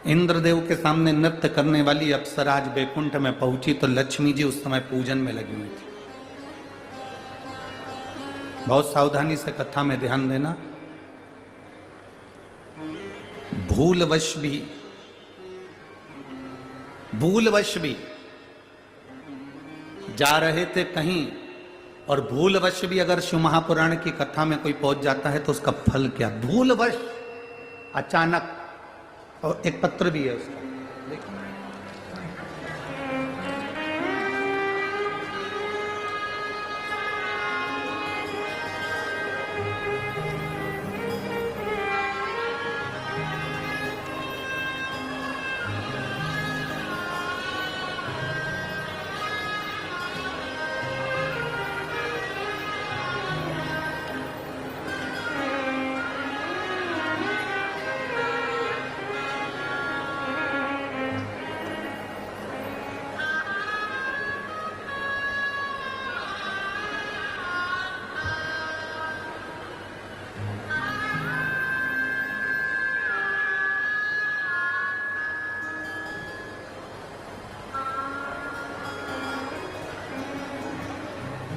इंद्रदेव के सामने नृत्य करने वाली अप्सरा आज बैकुंठ में पहुंची तो लक्ष्मी जी उस समय पूजन में लगी हुई थी। बहुत सावधानी से कथा में ध्यान देना। भूलवश भी जा रहे थे कहीं और भूलवश भी अगर शिव महापुराण की कथा में कोई पहुंच जाता है तो उसका फल क्या? भूलवश, अचानक। और एक पत्र भी है उसका, देखिए।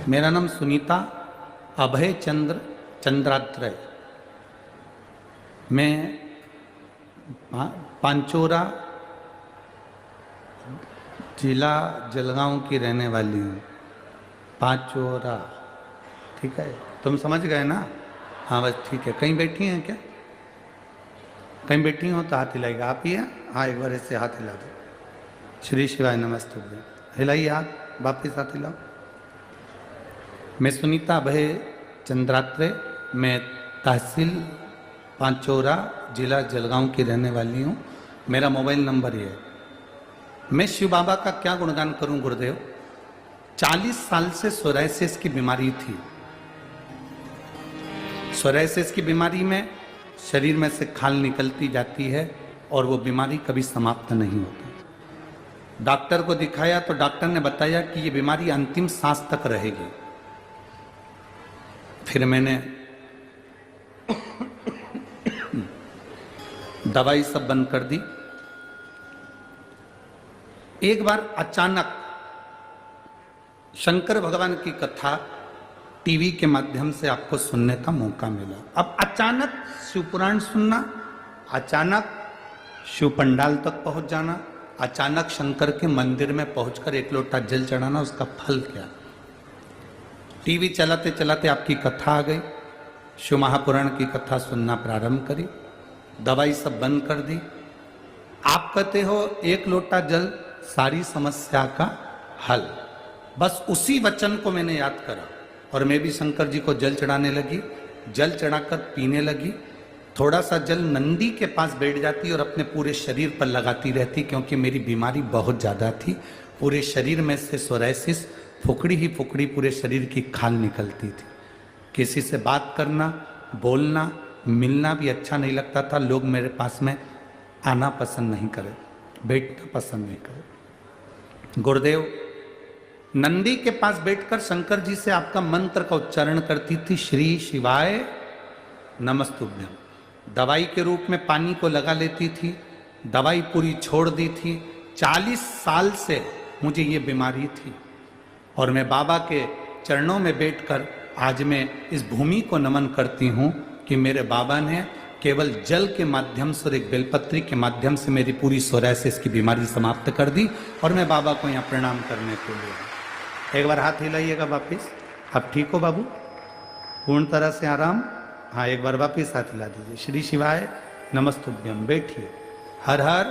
मेरा नाम सुनीता अभय चंद्रात्रय। मैं पांचोरा जिला जलगांव की रहने वाली हूँ। पांचोरा, ठीक है? तुम समझ गए ना? हाँ बस ठीक है। कहीं बैठी हैं क्या? कहीं बैठी हो तो हाथ हिलाइएगा। आप ही हैं? हाँ, एक बार ऐसे हाथ हिला दो। श्री शिवाय नमस्ते। हिलाइए हाथ, वापिस हाथ हिलाओ। मैं सुनीता अभय चंद्रात्रय, मैं तहसील पांचोरा जिला जलगांव की रहने वाली हूँ। मेरा मोबाइल नंबर ये है। मैं शिव बाबा का क्या गुणगान करूं गुरुदेव। 40 साल से सोरायसिस की बीमारी थी। सोरायसिस की बीमारी में शरीर में से खाल निकलती जाती है और वो बीमारी कभी समाप्त नहीं होती। डॉक्टर को दिखाया तो डॉक्टर ने बताया कि ये बीमारी अंतिम सांस तक रहेगी। फिर मैंने दवाई सब बंद कर दी। एक बार अचानक शंकर भगवान की कथा टीवी के माध्यम से आपको सुनने का मौका मिला। अब अचानक शिव पुराण सुनना, अचानक शिव पंडाल तक पहुंच जाना, अचानक शंकर के मंदिर में पहुंचकर एक लोटा जल चढ़ाना, उसका फल क्या? टीवी चलाते चलाते आपकी कथा आ गई। शिव महापुराण की कथा सुनना प्रारंभ करी। दवाई सब बंद कर दी। आप कहते हो एक लोटा जल सारी समस्या का हल। बस उसी वचन को मैंने याद करा और मैं भी शंकर जी को जल चढ़ाने लगी। जल चढ़ाकर पीने लगी। थोड़ा सा जल नंदी के पास बैठ जाती और अपने पूरे शरीर पर लगाती रहती, क्योंकि मेरी बीमारी बहुत ज़्यादा थी। पूरे शरीर में से सोरायसिस फुकड़ी ही फुकड़ी पूरे शरीर की खाल निकलती थी। किसी से बात करना, बोलना, मिलना भी अच्छा नहीं लगता था। लोग मेरे पास में आना पसंद नहीं करे, बैठना पसंद नहीं करे। गुरुदेव नंदी के पास बैठकर शंकर जी से आपका मंत्र का उच्चारण करती थी, श्री शिवाय नमस्तुभ्यम। दवाई के रूप में पानी को लगा लेती थी। दवाई पूरी छोड़ दी थी। 40 साल से मुझे ये बीमारी थी और मैं बाबा के चरणों में बैठकर आज मैं इस भूमि को नमन करती हूँ कि मेरे बाबा ने केवल जल के माध्यम से और एक बेलपत्री के माध्यम से मेरी पूरी सोरायसिस की बीमारी समाप्त कर दी। और मैं बाबा को यहाँ प्रणाम करने के लिए। एक बार हाथ हिलाइएगा वापिस। आप ठीक हो बाबू? पूर्ण तरह से आराम? हाँ, एक बार वापिस हाथ हिला दीजिए। श्री शिवाय नमस्तुभ्यम। बैठिए। हर हर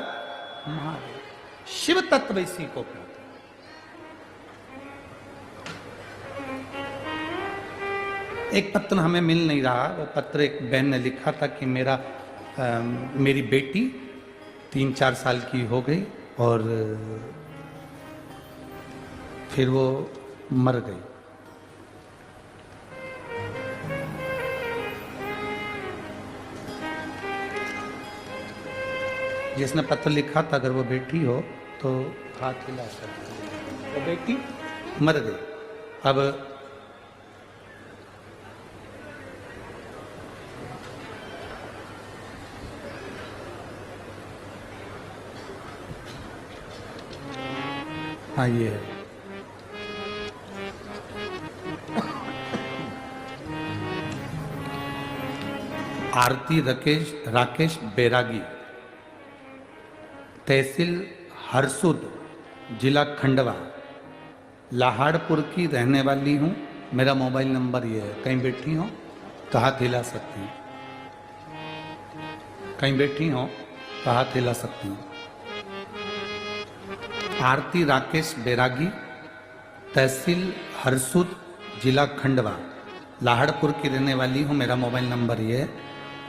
महादेव। शिव तत्व इसी को कहते हैं। एक पत्र हमें मिल नहीं रहा। वो पत्र एक बहन ने लिखा था कि मेरी बेटी 3-4 साल की हो गई और फिर वो मर गई। जिसने पत्र लिखा था, अगर वो बेटी हो तो हाथ हिला सकते हैं। वो बेटी मर गई। अब हाँ ये है। आरती राकेश बैरागी, तहसील हरसुद, जिला खंडवा, लाहाड़पुर की रहने वाली हूँ। मेरा मोबाइल नंबर ये है। कहीं बैठी हो तो हाथ हिला सकती हूँ, कहीं बैठी हो तो हाथ हिला सकती हूँ। आरती राकेश बैरागी, तहसील हरसुद, जिला खंडवा, लाहड़पुर की रहने वाली हूँ। मेरा मोबाइल नंबर ये है।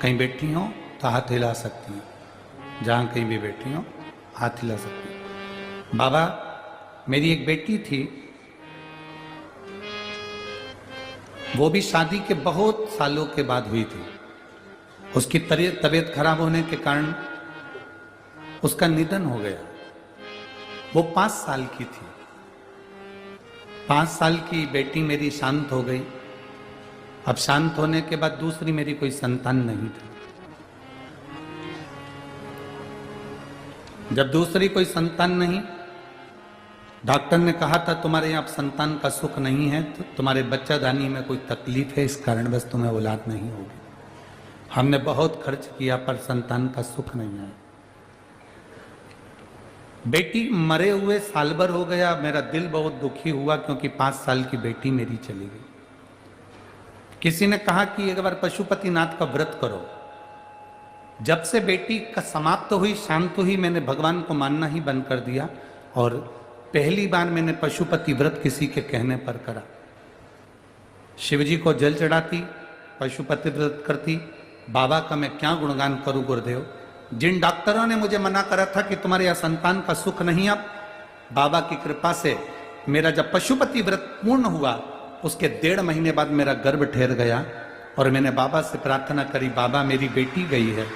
कहीं बैठी हो तो हाथ हिला सकती हूँ, जहाँ कहीं भी बैठी हो हाथ हिला सकती हूँ। बाबा, मेरी एक बेटी थी, वो भी शादी के बहुत सालों के बाद हुई थी। उसकी तबीयत खराब होने के कारण उसका निधन हो गया। वो 5 साल की थी। 5 साल की बेटी मेरी शांत हो गई। अब शांत होने के बाद दूसरी मेरी कोई संतान नहीं थी। जब दूसरी कोई संतान नहीं, डॉक्टर ने कहा था तुम्हारे यहाँ संतान का सुख नहीं है, तो तुम्हारे बच्चादानी में कोई तकलीफ है, इस कारण बस तुम्हें औलाद नहीं होगी। हमने बहुत खर्च किया पर संतान का सुख नहीं आया। बेटी मरे हुए साल भर हो गया। मेरा दिल बहुत दुखी हुआ क्योंकि 5 साल की बेटी मेरी चली गई। किसी ने कहा कि एक बार पशुपतिनाथ का व्रत करो। जब से बेटी का समाप्त हुई, शांत हुई, मैंने भगवान को मानना ही बंद कर दिया और पहली बार मैंने पशुपति व्रत किसी के कहने पर करा। शिव जी को जल चढ़ाती, पशुपति व्रत करती। बाबा का मैं क्या गुणगान करूं गुरुदेव। जिन डॉक्टरों ने मुझे मना करा था कि तुम्हारे यहाँ संतान का सुख नहीं, अब बाबा की कृपा से मेरा जब पशुपति व्रत पूर्ण हुआ, उसके 1.5 महीने बाद मेरा गर्भ ठहर गया और मैंने बाबा से प्रार्थना करी, बाबा मेरी बेटी गई है,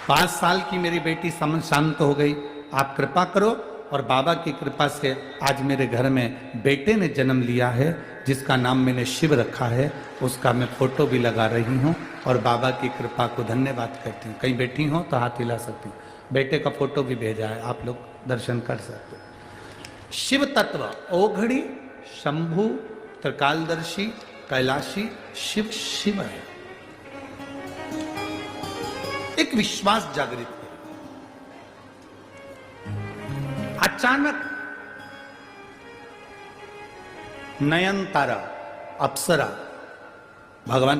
5 साल की मेरी बेटी शांत हो गई, आप कृपा करो। और बाबा की कृपा से आज मेरे घर में बेटे ने जन्म लिया है, जिसका नाम मैंने शिव रखा है। उसका मैं फोटो भी लगा रही हूँ और बाबा की कृपा को धन्यवाद करती हूँ। कहीं बैठी हो तो हाथ हिला सकती हूँ। बेटे का फोटो भी भेजा है, आप लोग दर्शन कर सकते हो। शिव तत्व ओघड़ी, शंभु, त्रिकालदर्शी, कैलाशी, शिव शिव है। एक विश्वास जागृत है। अचानक नयनतारा, अप्सरा, भगवान